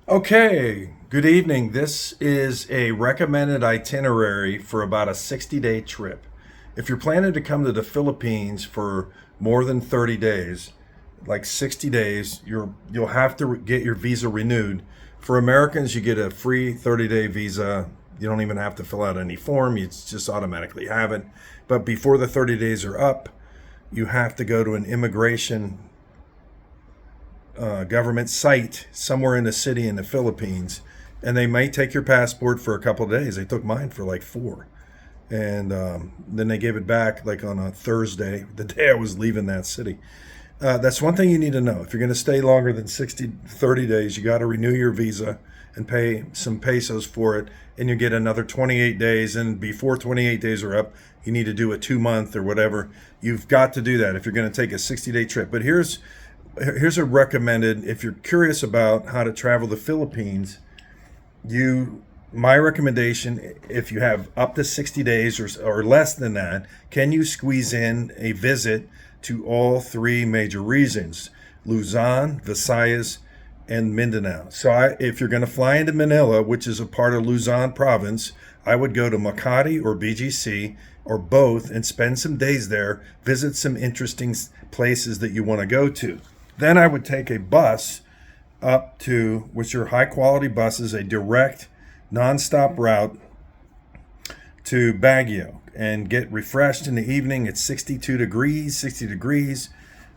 Okay, good evening. This is a recommended itinerary for about a 60-day trip. If you're planning to come to the Philippines for more than 30 days, like 60 days, you'll have to get your visa renewed. For Americans, you get a free 30-day visa. You don't even have to fill out any form. You just automatically have it. But before the 30 days are up, you have to go to an immigration government site somewhere in the city in the Philippines, and they might take your passport for a couple of days. They took mine for like 4, and then they gave it back like on a Thursday, the day I was leaving that city. That's one thing you need to know. If you're going to stay longer than 30 days, you got to renew your visa and pay some pesos for it, and you get another 28 days. And before 28 days are up, you need to do a 2 month or whatever. You've got to do that if you're going to take a 60-day trip. But here's a recommended, if you're curious about how to travel the Philippines, my recommendation, if you have up to 60 days or less than that, can you squeeze in a visit to all three major regions: Luzon, Visayas, and Mindanao? So if you're going to fly into Manila, which is a part of Luzon province, I would go to Makati or BGC or both and spend some days there, visit some interesting places that you want to go to. Then I would take a bus up to, which are high quality buses, a direct nonstop route to Baguio, and get refreshed in the evening. It's 60 degrees. You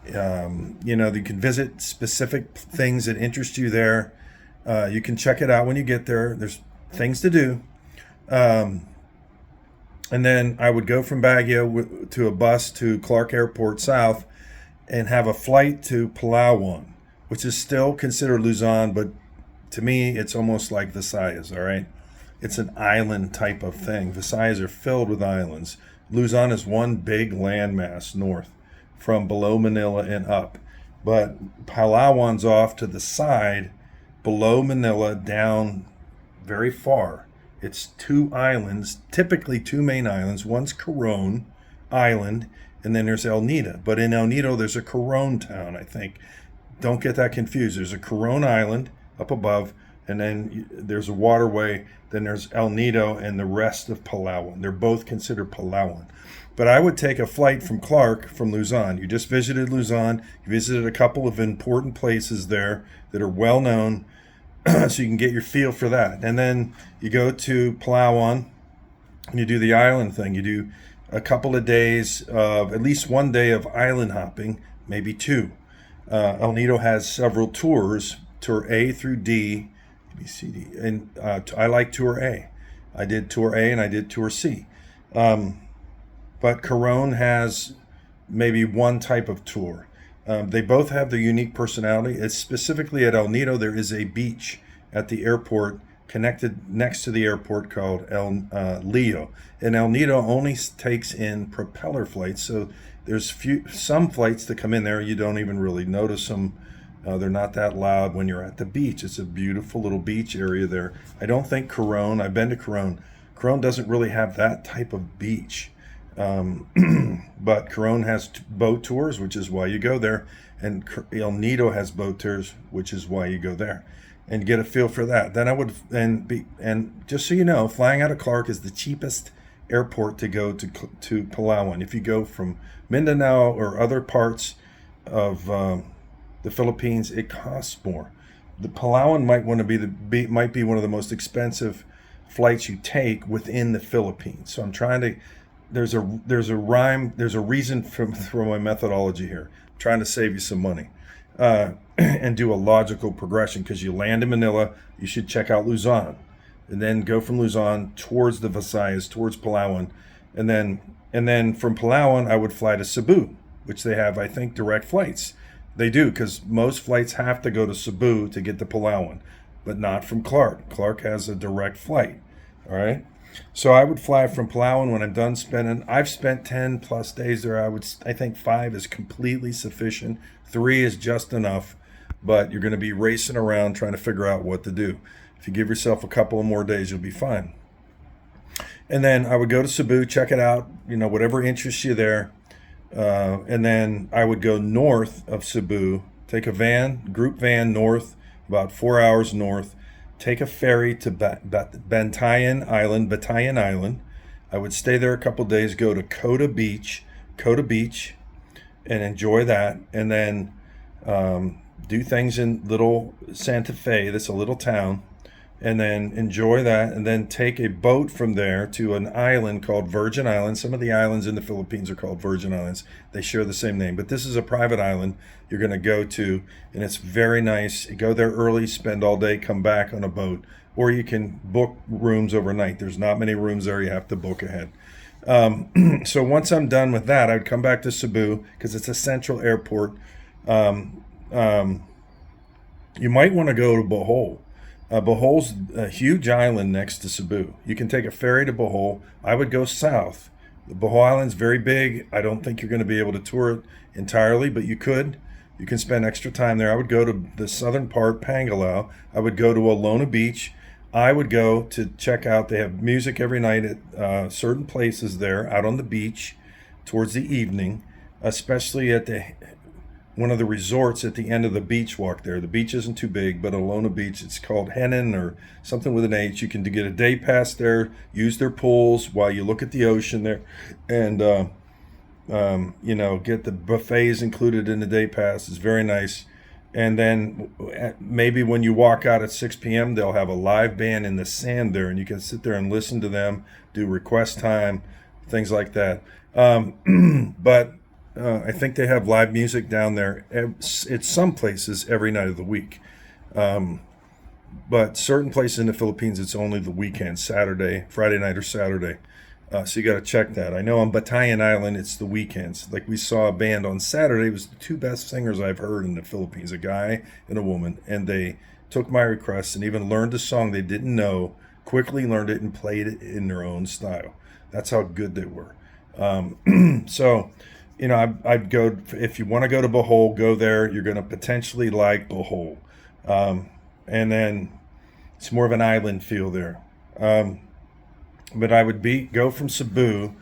can visit specific things that interest you there. You can check it out when you get there. There's things to do. And then I would go from Baguio to a bus to Clark Airport South and have a flight to Palawan, which is still considered Luzon, but to me, it's almost like Visayas, all right? It's an island type of thing. Visayas are filled with islands. Luzon is one big landmass north from below Manila and up. But Palawan's off to the side, below Manila, down very far. It's 2 islands, typically 2 main islands. One's Coron Island, and then there's El Nido. But in El Nido, there's a Coron town, I think. Don't get that confused. There's a Coron Island up above, and then there's a waterway. Then there's El Nido and the rest of Palawan. They're both considered Palawan. But I would take a flight from Clark from Luzon. You just visited Luzon. You visited a couple of important places there that are well known, so you can get your feel for that. And then you go to Palawan and you do the island thing. You do a couple of days of, at least one day of island hopping, maybe 2. El Nido has several tours, tour A through D, B, C, D, and I like tour A. I did tour A and I did tour C. But Coron has maybe one type of tour. They both have their unique personality. It's specifically at El Nido, there is a beach at the airport connected next to the airport called El Leo. And El Nido only takes in propeller flights, so there's some flights that come in there, you don't even really notice them. They're not that loud when you're at the beach. It's a beautiful little beach area there. I don't think Coron, I've been to Coron. Coron doesn't really have that type of beach. But Coron has boat tours, which is why you go there. And El Nido has boat tours, which is why you go there. And get a feel for that. Then I would, and just so you know, flying out of Clark is the cheapest airport to go to Palawan. If you go from Mindanao or other parts of the Philippines, it costs more. The Palawan might be one of the most expensive flights you take within the Philippines. So I'm trying to. There's a reason for my methodology here. I'm trying to save you some money. And do a logical progression, because you land in Manila, you should check out Luzon, and then go from Luzon towards the Visayas, towards Palawan, and then from Palawan I would fly to Cebu, which they have, I think, direct flights. They do, because most flights have to go to Cebu to get to Palawan, but not from Clark. Clark has a direct flight. All right. So I would fly from Palawan when I'm done spending. I've spent 10 plus days there. I think 5 is completely sufficient. 3 is just enough, but you're going to be racing around trying to figure out what to do. If you give yourself a couple of more days, you'll be fine. And then I would go to Cebu, check it out, whatever interests you there. And then I would go north of Cebu, take a group van north about 4 hours north. Take a ferry to Batayan Island. I would stay there a couple days. Go to Coda Beach, and enjoy that, and then do things in Little Santa Fe. That's a little town, and then enjoy that, and then take a boat from there to an island called Virgin Islands. Some of the islands in the Philippines are called Virgin Islands. They share the same name, but this is a private island you're going to go to, and it's very nice. You go there early, spend all day, come back on a boat, or you can book rooms overnight. There's not many rooms there. You have to book ahead. So once I'm done with that, I'd come back to Cebu because it's a central airport. Um, um, you might want to go to Bohol. Bohol's a huge island next to Cebu. You can take a ferry to Bohol. I would go south. The Bohol Island's very big. I don't think you're going to be able to tour it entirely, but you could. You can spend extra time there. I would go to the southern part, Pangalao. I would go to Alona Beach. I would go to check out. They have music every night at certain places there, out on the beach, towards the evening, especially at one of the resorts at the end of the beach walk there. The beach isn't too big, but Alona Beach, it's called Henan or something with an H. You can get a day pass there, use their pools while you look at the ocean there, and get the buffets included in the day pass. It's very nice. And then maybe when you walk out at 6 p.m., they'll have a live band in the sand there, and you can sit there and listen to them, do request time, things like that. But I think they have live music down there at some places every night of the week. But certain places in the Philippines, it's only the weekend, Friday night or Saturday. So you got to check that. I know on Batayan Island, it's the weekends. Like we saw a band on Saturday. It was the two best singers I've heard in the Philippines, a guy and a woman. And they took my request and even learned a song they didn't know, quickly learned it and played it in their own style. That's how good they were. So, I'd go, if you want to go to Bohol, go there. You're going to potentially like Bohol. And then it's more of an island feel there. But I would go from Cebu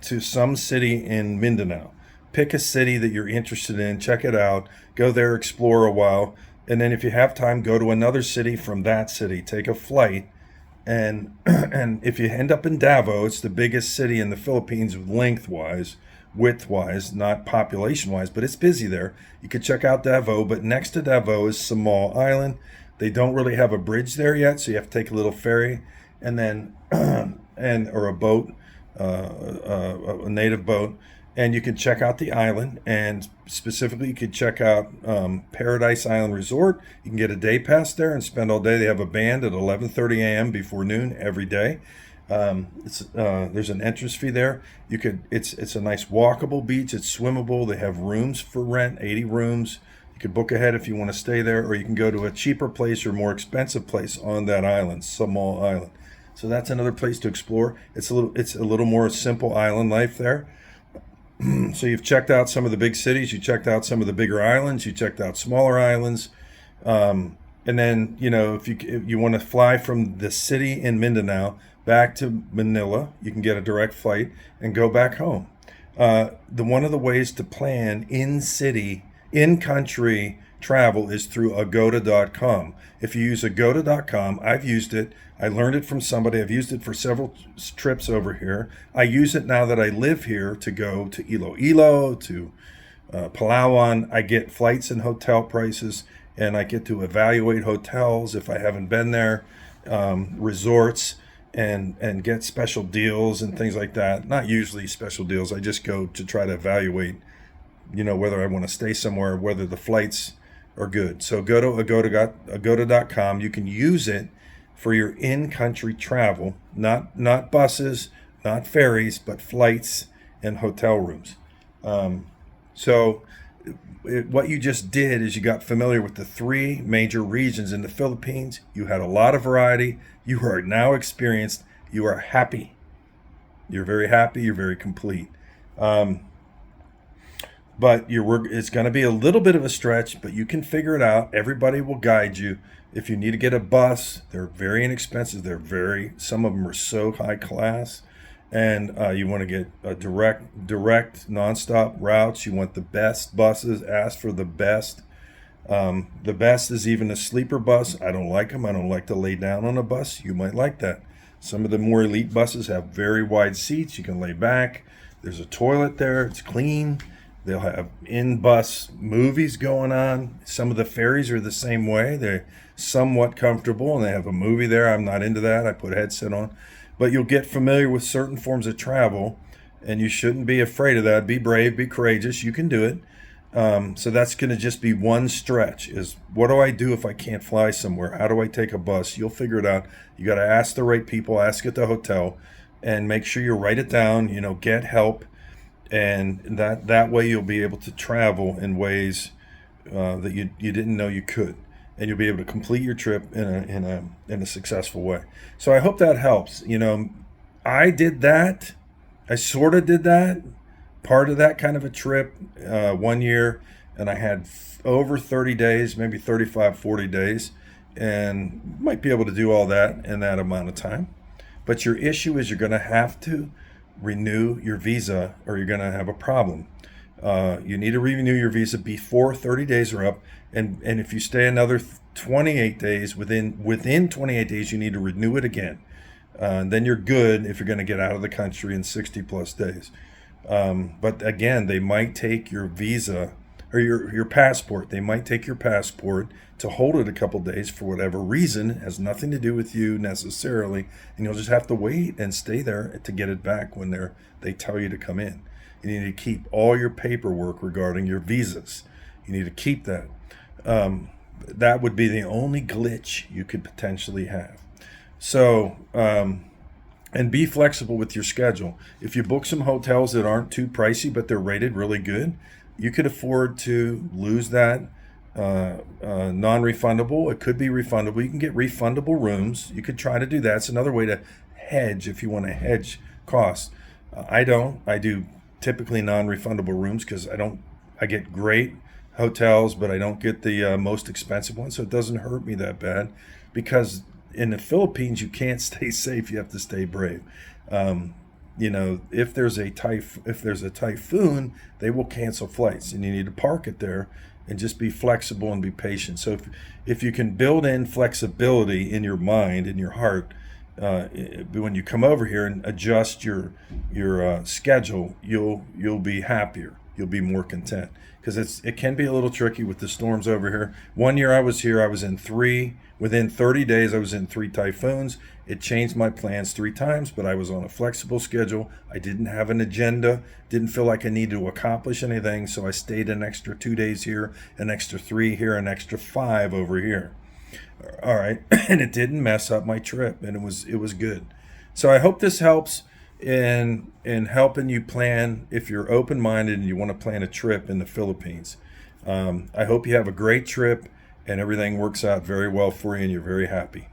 to some city in Mindanao. Pick a city that you're interested in, check it out, go there, explore a while, and then if you have time, go to another city from that city. Take a flight, and and if you end up in Davao, it's the biggest city in the Philippines lengthwise, widthwise, not population-wise, but it's busy there. You could check out Davao, but next to Davao is Samal Island. They don't really have a bridge there yet, so you have to take a little ferry, and then or a boat, a native boat, and you can check out the island. And specifically, you could check out Paradise Island Resort. You can get a day pass there and spend all day. They have a band at 11:30 a.m. before noon every day. There's an entrance fee there. It's a nice walkable beach. It's swimmable. They have rooms for rent, 80 rooms. You could book ahead if you want to stay there, or you can go to a cheaper place or more expensive place on that island, Samal Island. So that's another place to explore. It's a little more simple island life there. So you've checked out some of the big cities, you checked out some of the bigger islands, you checked out smaller islands, and then if you want to fly from the city in Mindanao back to Manila, you can get a direct flight and go back home. One of the ways to plan in country travel is through agoda.com. If you use agoda.com, I've used it. I learned it from somebody. I've used it for several trips over here. I use it now that I live here to go to Iloilo, to Palawan. I get flights and hotel prices, and I get to evaluate hotels if I haven't been there, resorts, and get special deals and things like that. Not usually special deals. I just go to try to evaluate, whether I want to stay somewhere, whether the flights are good. So go to agoda.com. You can use it for your in-country travel, not buses, not ferries, but flights and hotel rooms. What you just did is you got familiar with the three major regions in the Philippines. You had a lot of variety. You are now experienced. You are happy. You're very happy. You're very complete. But it's going to be a little bit of a stretch, but you can figure it out. Everybody will guide you. If you need to get a bus, they're very inexpensive. Some of them are so high class. And you want to get a direct nonstop routes. You want the best buses. Ask for the best The best is even a sleeper bus. I don't like them. I don't like to lay down on a bus. You might like that. Some of the more elite buses have very wide seats. You can lay back. There's a toilet there. It's clean. They'll have in-bus movies going on. Some of the ferries are the same way. They're somewhat comfortable, and they have a movie there. I'm not into that. I put a headset on. But you'll get familiar with certain forms of travel, and you shouldn't be afraid of that. Be brave, be courageous. You can do it. So that's going to just be one stretch is what do I do if I can't fly somewhere? How do I take a bus? You'll figure it out. You got to ask the right people, ask at the hotel, and make sure you write it down, get help. And that way you'll be able to travel in ways that you didn't know you could. And you'll be able to complete your trip in a successful way. So I hope that helps. I did that. I sort of did that. Part of that kind of a trip 1 year, and I had over 30 days, maybe 35, 40 days, and might be able to do all that in that amount of time. But your issue is you're going to have to renew your visa or you're going to have a problem. You need to renew your visa before 30 days are up, and if you stay another 28 days, within 28 days, you need to renew it again. Then you're good if you're going to get out of the country in 60 plus days. But again, they might take your visa or your passport. They might take your passport to hold it a couple days for whatever reason. It has nothing to do with you necessarily. And you'll just have to wait and stay there to get it back when they tell you to come in. You need to keep all your paperwork regarding your visas. You need to keep that. That would be the only glitch you could potentially have. So, and be flexible with your schedule. If you book some hotels that aren't too pricey, but they're rated really good, you could afford to lose that non-refundable. It could be refundable. You can get refundable rooms. You could try to do that. It's another way to hedge if you want to hedge costs. I don't. I do typically non-refundable rooms because I get great hotels, but I don't get the most expensive ones, so it doesn't hurt me that bad because in the Philippines, you can't stay safe. You have to stay brave. If there's a typhoon, they will cancel flights, and you need to park it there and just be flexible and be patient. So if you can build in flexibility in your mind, in your heart, when you come over here and adjust your schedule, you'll be happier. You'll be more content because it can be a little tricky with the storms over here. 1 year I was here, I was in within 30 days, I was in 3 typhoons. It changed my plans 3 times, but I was on a flexible schedule. I didn't have an agenda, didn't feel like I needed to accomplish anything, so I stayed an extra 2 days here, an extra 3 here, an extra 5 over here. All right, and it didn't mess up my trip, and it was good. So I hope this helps in helping you plan if you're open-minded and you want to plan a trip in the Philippines. I hope you have a great trip and everything works out very well for you and you're very happy.